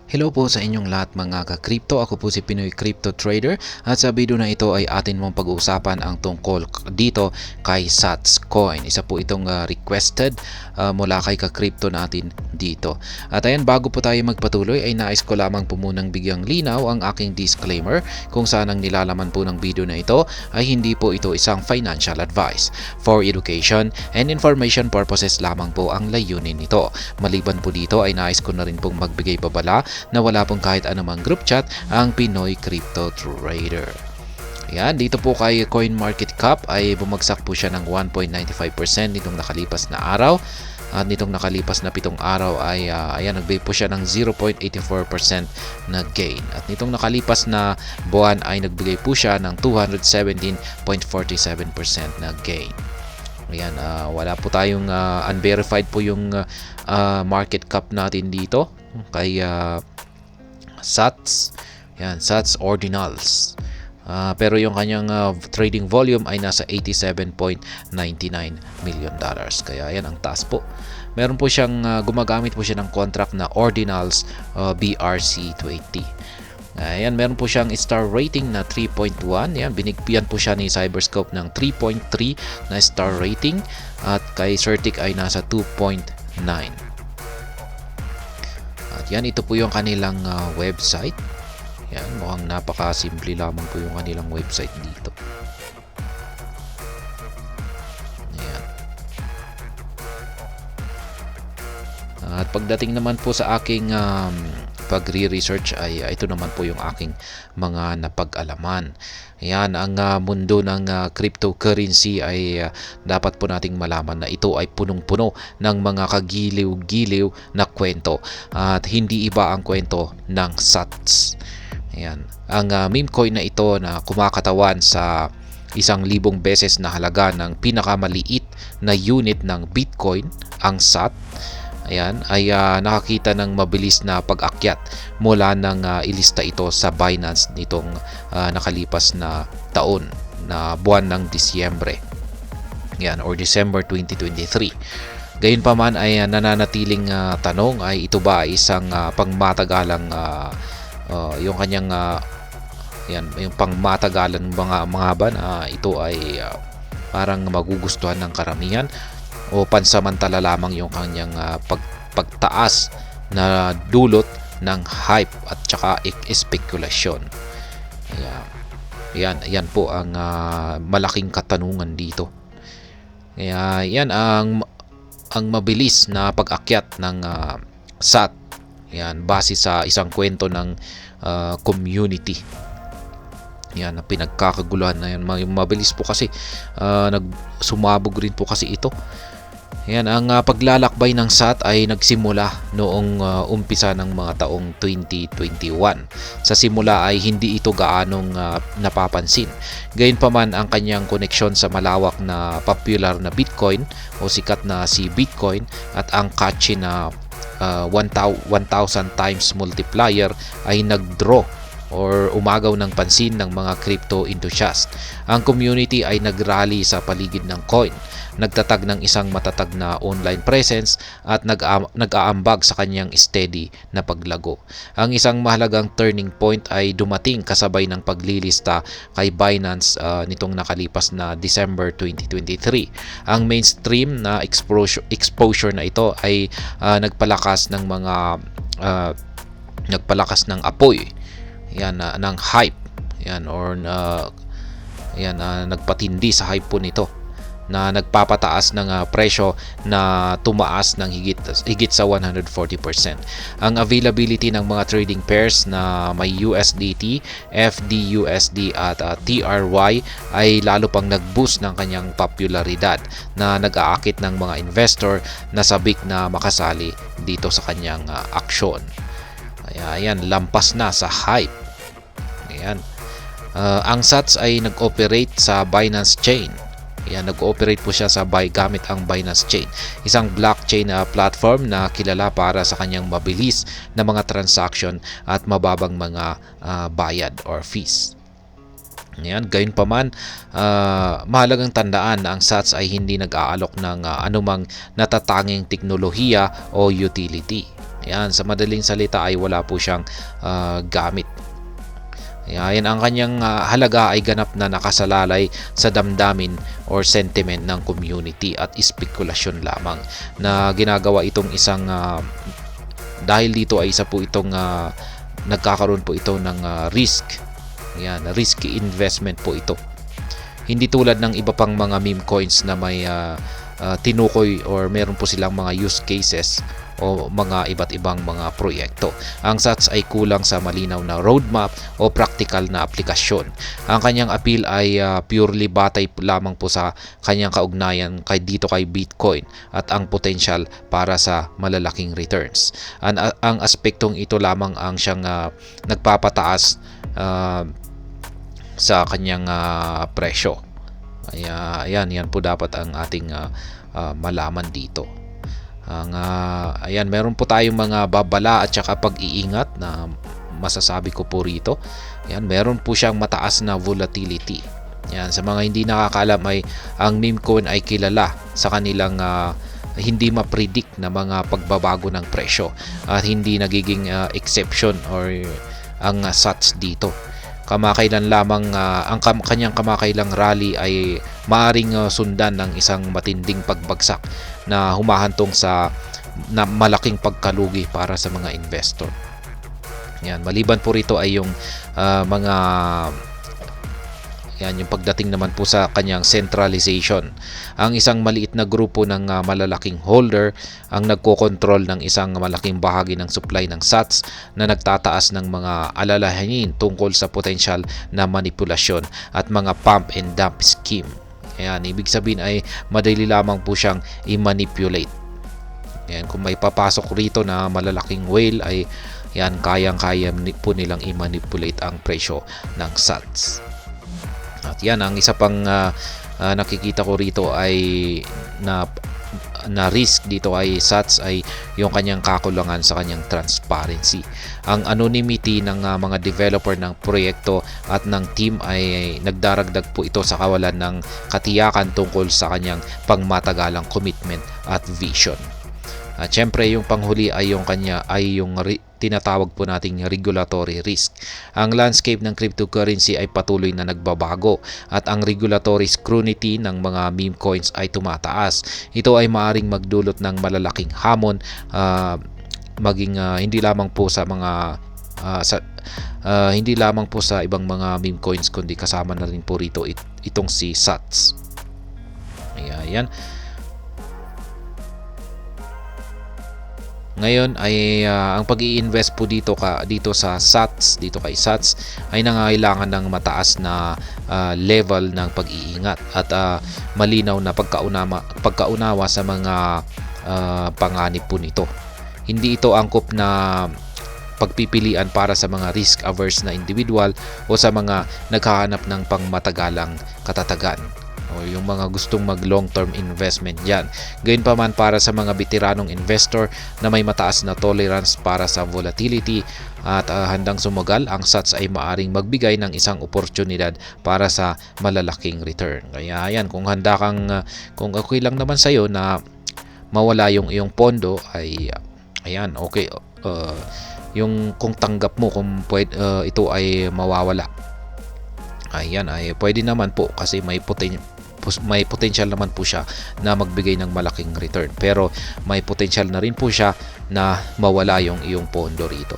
Hello po sa inyong lahat mga ka-crypto. Ako po si Pinoy Crypto Trader at sa video na ito ay atin mong pag-uusapan ang tungkol dito kay Sats Coin. Isa po itong requested mula kay ka-crypto natin dito. At ayan, bago po tayo magpatuloy ay nais ko lamang po munang bigyang linaw ang aking disclaimer kung saan ang nilalaman po ng video na ito ay hindi po ito isang financial advice. For education and information purposes lamang po ang layunin nito. Maliban po dito ay nais ko na rin pong magbigay babala na wala pong kahit anumang group chat ang Pinoy Crypto Trader. Yan, dito po kay CoinMarketCap ay bumagsak po siya ng 1.95% nitong nakalipas na araw. At nitong nakalipas na 7 araw ay nagbigay po siya ng 0.84% na gain. At nitong nakalipas na buwan ay nagbigay po siya ng 217.47% na gain. Ayan, wala po tayong unverified po yung market cap natin dito kay Sats. Yan, Sats Ordinals. Pero yung kanyang trading volume ay nasa $87.99 million. Kaya yan ang taas po. Meron po siyang gumagamit po siya ng contract na Ordinals BRC20. Ayan, meron po siyang star rating na 3.1. Yan, binigyan po siya ni Cyberscope ng 3.3 na star rating at kay Certic ay nasa 2.9. At yan, ito po yung kanilang website. Yan, mukhang napaka-simple lamang po yung kanilang website dito. Ayan. At pagdating naman po sa aking pagre-research ay ito naman po yung aking mga napag-alaman. Ayan, ang mundo ng cryptocurrency ay dapat po nating malaman na ito ay punong-puno ng mga kagiliw-giliw na kwento at hindi iba ang kwento ng Sats. Ayan, ang meme coin na ito na kumakatawan sa 1,000 beses na halaga ng pinakamaliit na unit ng Bitcoin, ang SAT. Ayan, ay nakakita ng mabilis na pag-akyat mula nang ilista ito sa Binance nitong nakalipas na taon na buwan ng Disyembre. Ayan, or December 2023. Gayunpaman ay nananatiling tanong ay ito ba ay isang pangmatagalang yung kanyang yung pangmatagalan mga ba na ito ay parang magugustuhan ng karamihan o pansamantala lamang yung kanyang pagtaas na dulot ng hype at saka spekulasyon. Yan po ang malaking katanungan dito. Kaya yan ang mabilis na pag-akyat ng SAT. Yan, base sa isang kwento ng community. Yan, na pinagkakaguluhan na yan. Mabilis po kasi sumabog rin po kasi ito. Yan, ang paglalakbay ng SAT ay nagsimula noong umpisa ng mga taong 2021. Sa simula ay hindi ito gaanong napapansin. Gayunpaman ang kanyang koneksyon sa malawak na popular na Bitcoin o sikat na si Bitcoin at ang catchy na 1,000 times multiplier ay nag-draw or umagaw ng pansin ng mga crypto enthusiast. Ang community ay nagrally sa paligid ng coin, nagtatag ng isang matatag na online presence at nag-aambag sa kanyang steady na paglago. Ang isang mahalagang turning point ay dumating kasabay ng paglilista kay Binance nitong nakalipas na December 2023. Ang mainstream na exposure na ito ay nagpalakas ng apoy. Yan, ng hype. Yan, or nagpatindi sa hype po nito na nagpapataas ng presyo na tumaas ng higit sa 140%. Ang availability ng mga trading pairs na may USDT, FDUSD at TRY ay lalo pang nag-boost ng kanyang popularidad na nag-aakit ng mga investor na sabik na makasali dito sa kanyang aksyon. Ayan, lampas na sa hype. Ayan. Ang Sats ay nag-operate sa Binance Chain. Ayan, nag-ooperate po siya gamit ang Binance Chain, isang blockchain platform na kilala para sa kanyang mabilis na mga transaction at mababang mga bayad or fees. Ayan, gayunpaman, mahalagang tandaan na ang Sats ay hindi nag-aalok ng anumang natatanging teknolohiya o utility. Ayan, sa madaling salita ay wala po siyang gamit. Ayan, ang kanyang halaga ay ganap na nakasalalay sa damdamin or sentiment ng community at spekulasyon lamang na ginagawa itong isang dahil dito ay isa po itong nagkakaroon po ito ng risk. Ayan, risky investment po ito. Hindi tulad ng iba pang mga meme coins na may tinukoy or meron po silang mga use cases o mga iba't ibang mga proyekto. Ang SATS ay kulang sa malinaw na roadmap o practical na aplikasyon. Ang kanyang appeal ay purely batay lamang po sa kanyang kaugnayan dito kay Bitcoin at ang potential para sa malalaking returns. Ang aspektong ito lamang ang siyang nagpapataas sa kanyang presyo. Yan po dapat ang ating malaman dito. Ayan, meron po tayong mga babala at saka pag-iingat na masasabi ko po rito. Ayan, meron po siyang mataas na volatility. Ayan, sa mga hindi nakakaalam ay ang meme coin ay kilala sa kanilang hindi ma-predict na mga pagbabago ng presyo at hindi nagiging exception or ang SATS dito. Kamakailan lamang ang kanyang kamakailang rally ay maaring sundan ng isang matinding pagbagsak na humahantong sa malaking pagkalugi para sa mga investor. Yan, maliban po rito ay yung mga yung pagdating naman po sa kanyang centralization. Ang isang maliit na grupo ng malalaking holder ang nagkokontrol ng isang malaking bahagi ng supply ng SATS na nagtataas ng mga alalahanin tungkol sa potensyal na manipulasyon at mga pump and dump scheme. Ayan, ibig sabihin ay madali lamang po siyang i-manipulate. Ayan, kung may papasok rito na malalaking whale ay kayang-kaya po nilang i-manipulate ang presyo ng SATS. At yan, ang isa pang nakikita ko rito ay na risk dito ay SATS ay yung kanyang kakulangan sa kanyang transparency. Ang anonymity ng mga developer ng proyekto at ng team ay nagdaragdag po ito sa kawalan ng katiyakan tungkol sa kanyang pangmatagalang commitment at vision. At syempre yung panghuli ay yung tinatawag po nating regulatory risk. Ang landscape ng cryptocurrency ay patuloy na nagbabago at ang regulatory scrutiny ng mga meme coins ay tumataas. Ito ay maaring magdulot ng malalaking hamon maging hindi lamang po sa mga hindi lamang po sa ibang mga meme coins kundi kasama na rin po rito itong si SATS. Ayan. Ngayon ay ang pag-i-invest po dito sa SATS, dito kay SATS ay nangangailangan ng mataas na level ng pag-iingat at malinaw na pagkaunawa sa mga panganib po nito. Hindi ito angkop na pagpipilian para sa mga risk-averse na individual o sa mga naghahanap ng pangmatagalang katatagan o yung mga gustong mag long-term investment dyan. Gayunpaman para sa mga veteranong investor na may mataas na tolerance para sa volatility at handang sumugal, ang SATS ay maaring magbigay ng isang oportunidad para sa malalaking return. Kaya ayan, kung handa kang kung okay lang naman sa'yo na mawala yung iyong pondo ay ayan, okay. Yung kung tanggap mo kung ito ay mawawala, ayan ay pwede naman po kasi may potential naman po siya na magbigay ng malaking return, pero may potential na rin po siya na mawala yung iyong pondo rito.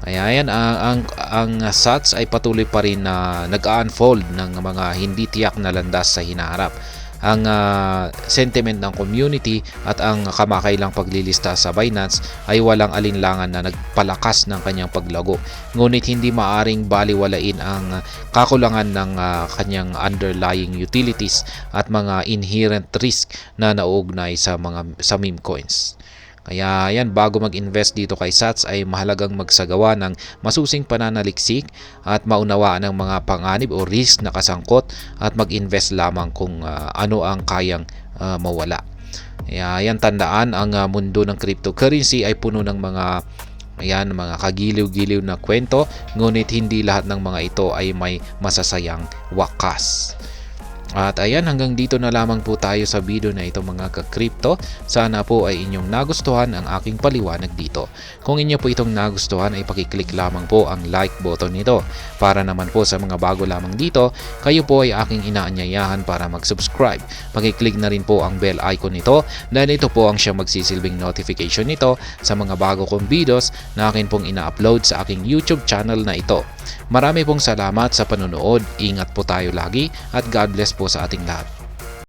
Ayan, ang SATS ay patuloy pa rin na nag-unfold ng mga hindi tiyak na landas sa hinaharap. Ang sentiment ng community at ang kamakailang paglilista sa Binance ay walang alinlangan na nagpalakas ng kanyang paglago. Ngunit hindi maaring baliwalain ang kakulangan ng kanyang underlying utilities at mga inherent risk na nauugnay sa meme coins. Kaya yan, bago mag-invest dito kay SATS ay mahalagang magsagawa ng masusing pananaliksik at maunawaan ang mga panganib o risk na kasangkot at mag-invest lamang kung ano ang kayang mawala. Kaya yan, tandaan, ang mundo ng cryptocurrency ay puno ng mga kagiliw-giliw na kwento, ngunit hindi lahat ng mga ito ay may masasayang wakas. At ayan, hanggang dito na lamang po tayo sa video na ito mga ka-crypto. Sana po ay inyong nagustuhan ang aking paliwanag dito. Kung inyo po itong nagustuhan ay pakiclick lamang po ang like button nito. Para naman po sa mga bago lamang dito, kayo po ay aking inaanyayahan para mag-subscribe. Pakiclick na rin po ang bell icon nito dahil ito po ang siyang magsisilbing notification nito sa mga bago kong videos na akin pong ina-upload sa aking YouTube channel na ito. Marami pong salamat sa panonood. Ingat po tayo lagi at God bless po sa ating lahat.